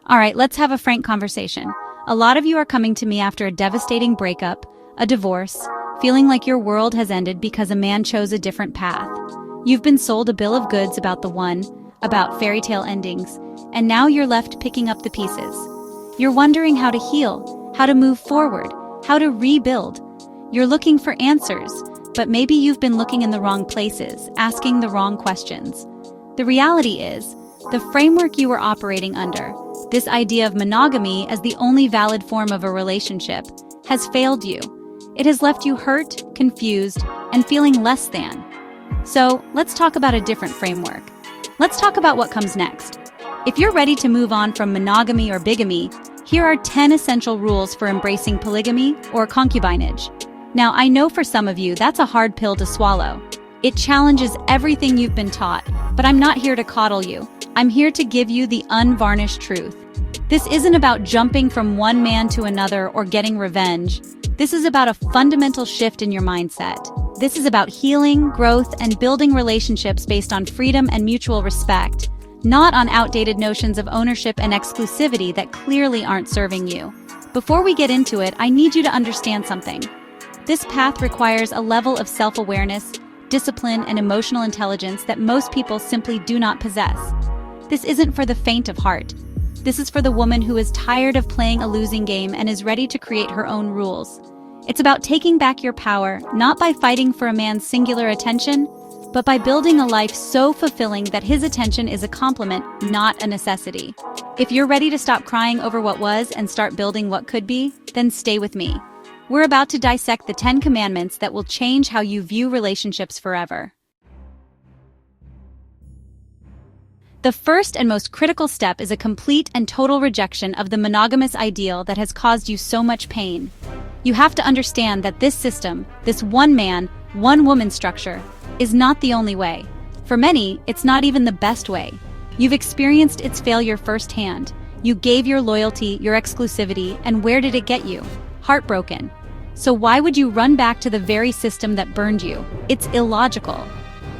All right, let's have a frank conversation. A lot of you are coming to me after a devastating breakup, a divorce, feeling like your world has ended because a man chose a different path. You've been sold a bill of goods about the one, about fairy tale endings, and now you're left picking up the pieces. You're wondering how to heal, how to move forward, how to rebuild. You're looking for answers, but maybe you've been looking in the wrong places, asking the wrong questions. The reality is, the framework you were operating under, this idea of monogamy as the only valid form of a relationship, has failed you. It has left you hurt, confused, and feeling less than. So, let's talk about a different framework. Let's talk about what comes next. If you're ready to move on from monogamy or bigamy, here are 10 essential rules for embracing polygamy or concubinage. Now, I know for some of you that's a hard pill to swallow. It challenges everything you've been taught, but I'm not here to coddle you. I'm here to give you the unvarnished truth. This isn't about jumping from one man to another or getting revenge. This is about a fundamental shift in your mindset. This is about healing, growth, and building relationships based on freedom and mutual respect, not on outdated notions of ownership and exclusivity that clearly aren't serving you. Before we get into it, I need you to understand something. This path requires a level of self-awareness, discipline, and emotional intelligence that most people simply do not possess. This isn't for the faint of heart. This is for the woman who is tired of playing a losing game and is ready to create her own rules. It's about taking back your power, not by fighting for a man's singular attention, but by building a life so fulfilling that his attention is a compliment, not a necessity. If you're ready to stop crying over what was and start building what could be, then stay with me. We're about to dissect the 10 commandments that will change how you view relationships forever. The first and most critical step is a complete and total rejection of the monogamous ideal that has caused you so much pain. You have to understand that this system, this one man, one woman structure, is not the only way. For many, it's not even the best way. You've experienced its failure firsthand. You gave your loyalty, your exclusivity, and where did it get you? Heartbroken. So why would you run back to the very system that burned you? It's illogical.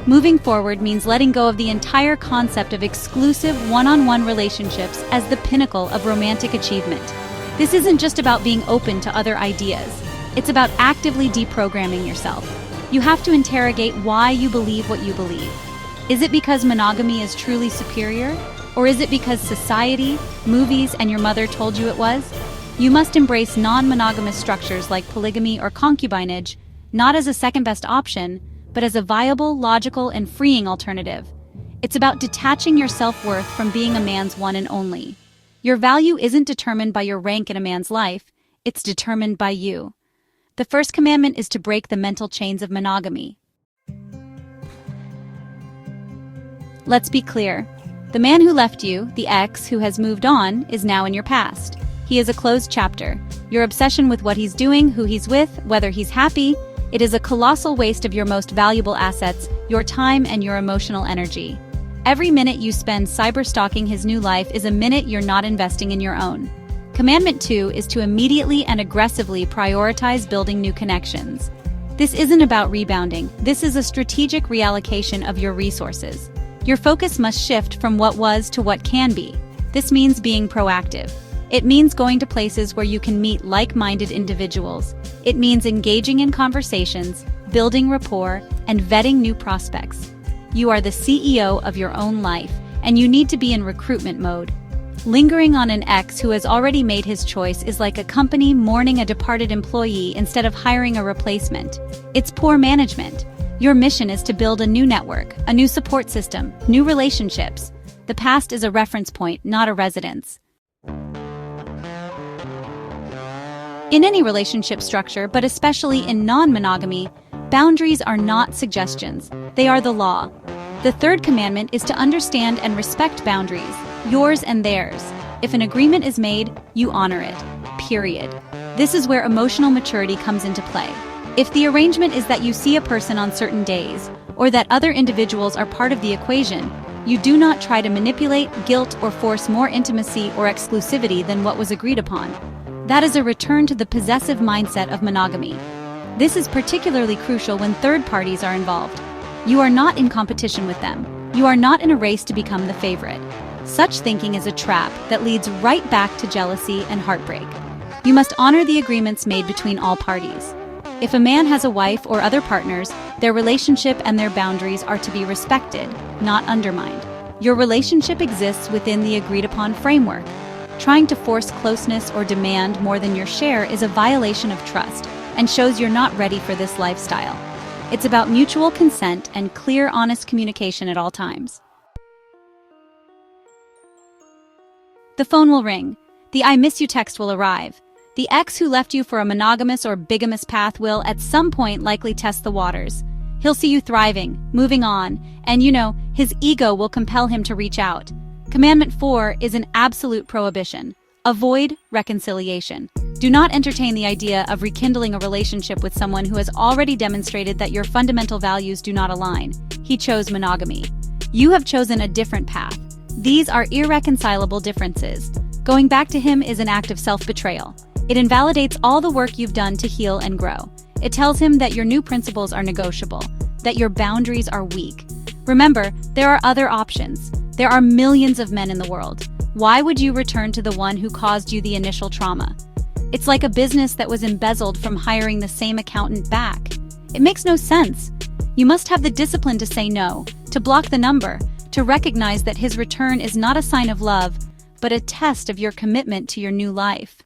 Moving forward means letting go of the entire concept of exclusive one-on-one relationships as the pinnacle of romantic achievement. This isn't just about being open to other ideas. It's about actively deprogramming yourself. You have to interrogate why you believe what you believe. Is it because monogamy is truly superior? Or is it because society, movies, and your mother told you it was? You must embrace non-monogamous structures like polygamy or concubinage, not as a second-best option, but as a viable, logical, and freeing alternative. It's about detaching your self-worth from being a man's one and only. Your value isn't determined by your rank in a man's life, it's determined by you. The first commandment is to break the mental chains of monogamy. Let's be clear. The man who left you, the ex who has moved on, is now in your past. He is a closed chapter. Your obsession with what he's doing, who he's with, whether he's happy, it is a colossal waste of your most valuable assets, your time and your emotional energy. Every minute you spend cyber-stalking his new life is a minute you're not investing in your own. Commandment 2 is to immediately and aggressively prioritize building new connections. This isn't about rebounding. This is a strategic reallocation of your resources. Your focus must shift from what was to what can be. This means being proactive. It means going to places where you can meet like-minded individuals. It means engaging in conversations, building rapport, and vetting new prospects. You are the CEO of your own life, and you need to be in recruitment mode. Lingering on an ex who has already made his choice is like a company mourning a departed employee instead of hiring a replacement. It's poor management. Your mission is to build a new network, a new support system, new relationships. The past is a reference point, not a residence. In any relationship structure, but especially in non-monogamy, boundaries are not suggestions. They are the law. The third commandment is to understand and respect boundaries, yours and theirs. If an agreement is made, you honor it. Period. This is where emotional maturity comes into play. If the arrangement is that you see a person on certain days, or that other individuals are part of the equation, you do not try to manipulate, guilt, or force more intimacy or exclusivity than what was agreed upon. That is a return to the possessive mindset of monogamy. This is particularly crucial when third parties are involved. You are not in competition with them. You are not in a race to become the favorite. Such thinking is a trap that leads right back to jealousy and heartbreak. You must honor the agreements made between all parties. If a man has a wife or other partners, their relationship and their boundaries are to be respected, not undermined. Your relationship exists within the agreed-upon framework. Trying to force closeness or demand more than your share is a violation of trust and shows you're not ready for this lifestyle. It's about mutual consent and clear, honest communication at all times. The phone will ring. The "I miss you" text will arrive. The ex who left you for a monogamous or bigamous path will, at some point, likely test the waters. He'll see you thriving, moving on, and his ego will compel him to reach out. Commandment 4 is an absolute prohibition. Avoid reconciliation. Do not entertain the idea of rekindling a relationship with someone who has already demonstrated that your fundamental values do not align. He chose monogamy. You have chosen a different path. These are irreconcilable differences. Going back to him is an act of self-betrayal. It invalidates all the work you've done to heal and grow. It tells him that your new principles are negotiable, that your boundaries are weak. Remember, there are other options. There are millions of men in the world. Why would you return to the one who caused you the initial trauma? It's like a business that was embezzled from hiring the same accountant back. It makes no sense. You must have the discipline to say no, to block the number, to recognize that his return is not a sign of love, but a test of your commitment to your new life.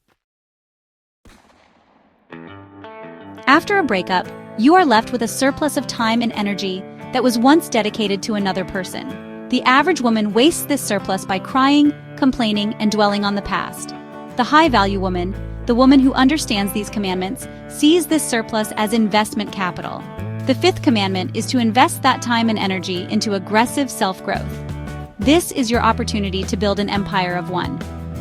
After a breakup, you are left with a surplus of time and energy that was once dedicated to another person. The average woman wastes this surplus by crying, complaining, and dwelling on the past. The high-value woman, the woman who understands these commandments, sees this surplus as investment capital. The 5th commandment is to invest that time and energy into aggressive self-growth. This is your opportunity to build an empire of one.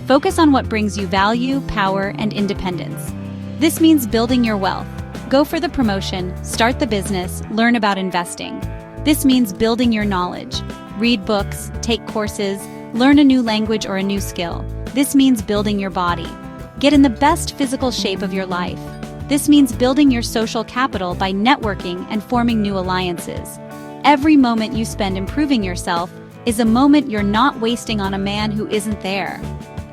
Focus on what brings you value, power, and independence. This means building your wealth. Go for the promotion, start the business, learn about investing. This means building your knowledge. Read books, take courses, learn a new language or a new skill. This means building your body. Get in the best physical shape of your life. This means building your social capital by networking and forming new alliances. Every moment you spend improving yourself is a moment you're not wasting on a man who isn't there.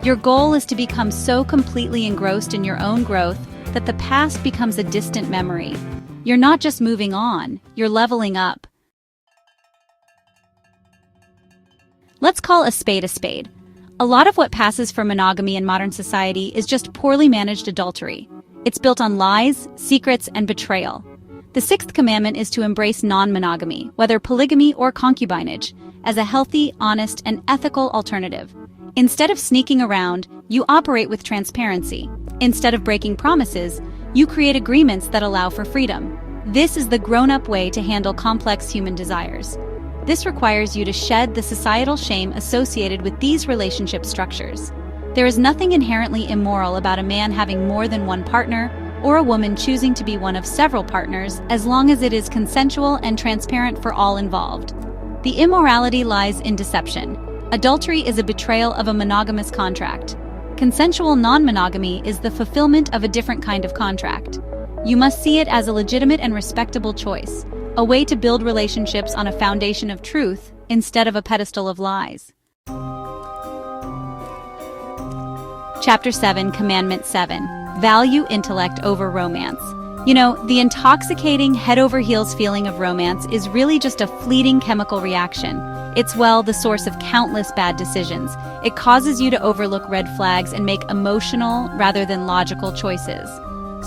Your goal is to become so completely engrossed in your own growth that the past becomes a distant memory. You're not just moving on, you're leveling up. Let's call a spade a spade. A lot of what passes for monogamy in modern society is just poorly managed adultery. It's built on lies, secrets, and betrayal. The 6th commandment is to embrace non-monogamy, whether polygamy or concubinage, as a healthy, honest, and ethical alternative. Instead of sneaking around, you operate with transparency. Instead of breaking promises, you create agreements that allow for freedom. This is the grown-up way to handle complex human desires. This requires you to shed the societal shame associated with these relationship structures. There is nothing inherently immoral about a man having more than one partner, or a woman choosing to be one of several partners, as long as it is consensual and transparent for all involved. The immorality lies in deception. Adultery is a betrayal of a monogamous contract. Consensual non-monogamy is the fulfillment of a different kind of contract. You must see it as a legitimate and respectable choice, a way to build relationships on a foundation of truth instead of a pedestal of lies. Chapter 7, Commandment 7. Value intellect over romance. The intoxicating head-over-heels feeling of romance is really just a fleeting chemical reaction. It's, the source of countless bad decisions. It causes you to overlook red flags and make emotional rather than logical choices.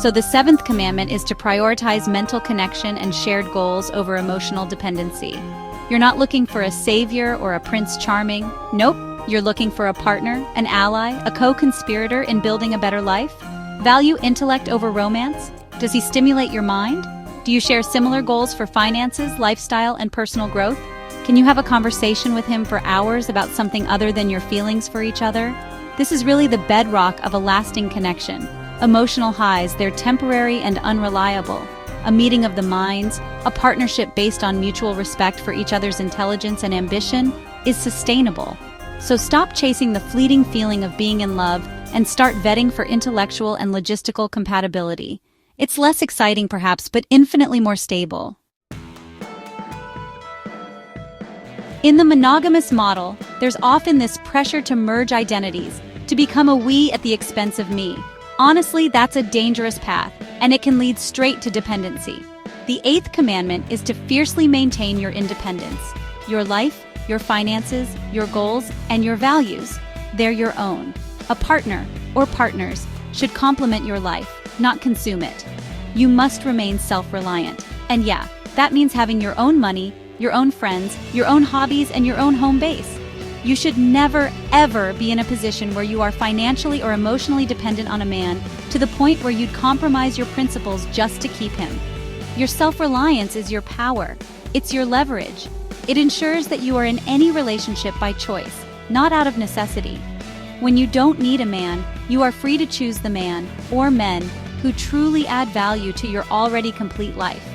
So the 7th commandment is to prioritize mental connection and shared goals over emotional dependency. You're not looking for a savior or a Prince Charming. Nope, you're looking for a partner, an ally, a co-conspirator in building a better life. Value intellect over romance? Does he stimulate your mind? Do you share similar goals for finances, lifestyle, and personal growth? Can you have a conversation with him for hours about something other than your feelings for each other? This is really the bedrock of a lasting connection. Emotional highs, they're temporary and unreliable. A meeting of the minds, a partnership based on mutual respect for each other's intelligence and ambition, is sustainable. So stop chasing the fleeting feeling of being in love and start vetting for intellectual and logistical compatibility. It's less exciting perhaps, but infinitely more stable. In the monogamous model, There's often this pressure to merge identities, to become a we at the expense of me. Honestly, that's a dangerous path, and it can lead straight to dependency. The 8th commandment is to fiercely maintain your independence. Your life, your finances, your goals, and your values, they're your own. A partner, or partners, should complement your life, not consume it. You must remain self-reliant. And yeah, that means having your own money, your own friends, your own hobbies, and your own home base. You should never, ever be in a position where you are financially or emotionally dependent on a man to the point where you'd compromise your principles just to keep him. Your self-reliance is your power. It's your leverage. It ensures that you are in any relationship by choice, not out of necessity. When you don't need a man, you are free to choose the man, or men, who truly add value to your already complete life.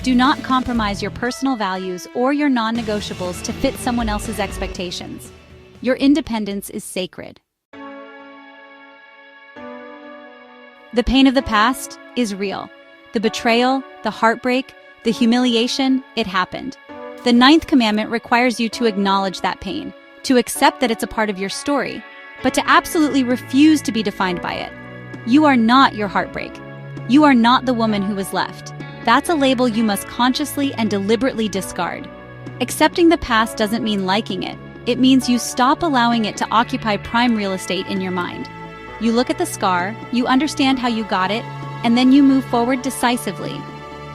Do not compromise your personal values or your non-negotiables to fit someone else's expectations. Your independence is sacred. The pain of the past is real. The betrayal, the heartbreak, the humiliation, it happened. The 9th commandment requires you to acknowledge that pain, to accept that it's a part of your story, but to absolutely refuse to be defined by it. You are not your heartbreak. You are not the woman who was left. That's a label you must consciously and deliberately discard. Accepting the past doesn't mean liking it. It means you stop allowing it to occupy prime real estate in your mind. You look at the scar, you understand how you got it, and then you move forward decisively.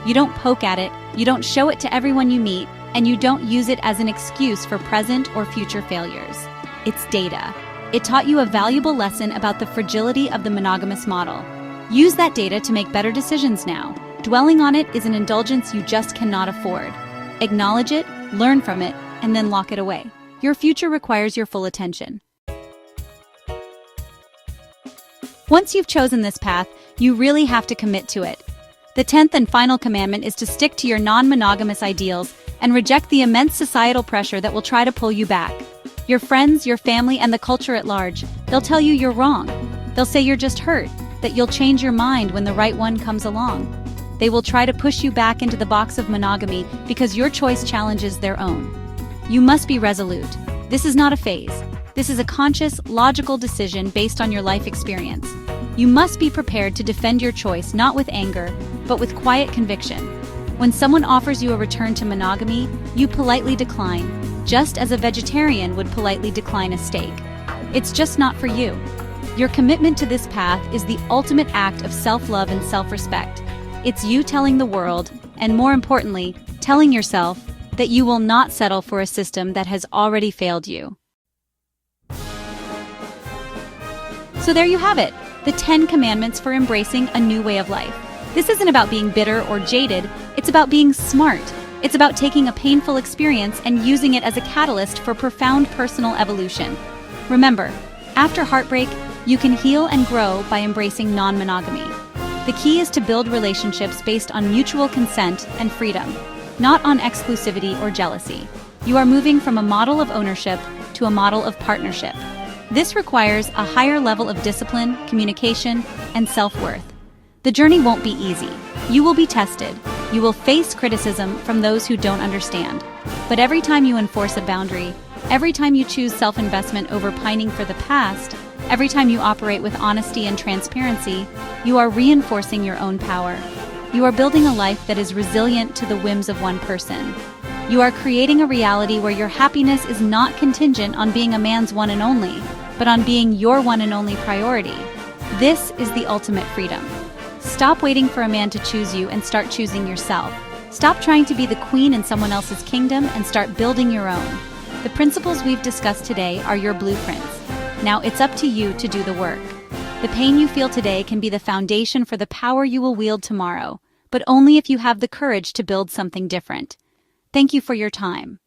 You don't poke at it, you don't show it to everyone you meet, and you don't use it as an excuse for present or future failures. It's data. It taught you a valuable lesson about the fragility of the monogamous model. Use that data to make better decisions now. Dwelling on it is an indulgence you just cannot afford. Acknowledge it, learn from it, and then lock it away. Your future requires your full attention. Once you've chosen this path, you really have to commit to it. The 10th and final commandment is to stick to your non-monogamous ideals and reject the immense societal pressure that will try to pull you back. Your friends, your family, and the culture at large, they'll tell you you're wrong. They'll say you're just hurt, that you'll change your mind when the right one comes along. They will try to push you back into the box of monogamy because your choice challenges their own. You must be resolute. This is not a phase. This is a conscious, logical decision based on your life experience. You must be prepared to defend your choice not with anger, but with quiet conviction. When someone offers you a return to monogamy, you politely decline, just as a vegetarian would politely decline a steak. It's just not for you. Your commitment to this path is the ultimate act of self-love and self-respect. It's you telling the world, and more importantly, telling yourself, that you will not settle for a system that has already failed you. So there you have it, the 10 commandments for embracing a new way of life. This isn't about being bitter or jaded, it's about being smart. It's about taking a painful experience and using it as a catalyst for profound personal evolution. Remember, after heartbreak, you can heal and grow by embracing non-monogamy. The key is to build relationships based on mutual consent and freedom, not on exclusivity or jealousy. You are moving from a model of ownership to a model of partnership. This requires a higher level of discipline, communication, and self-worth. The journey won't be easy. You will be tested. You will face criticism from those who don't understand. But every time you enforce a boundary, every time you choose self-investment over pining for the past, every time you operate with honesty and transparency, you are reinforcing your own power. You are building a life that is resilient to the whims of one person. You are creating a reality where your happiness is not contingent on being a man's one and only, but on being your one and only priority. This is the ultimate freedom. Stop waiting for a man to choose you and start choosing yourself. Stop trying to be the queen in someone else's kingdom and start building your own. The principles we've discussed today are your blueprints. Now it's up to you to do the work. The pain you feel today can be the foundation for the power you will wield tomorrow, but only if you have the courage to build something different. Thank you for your time.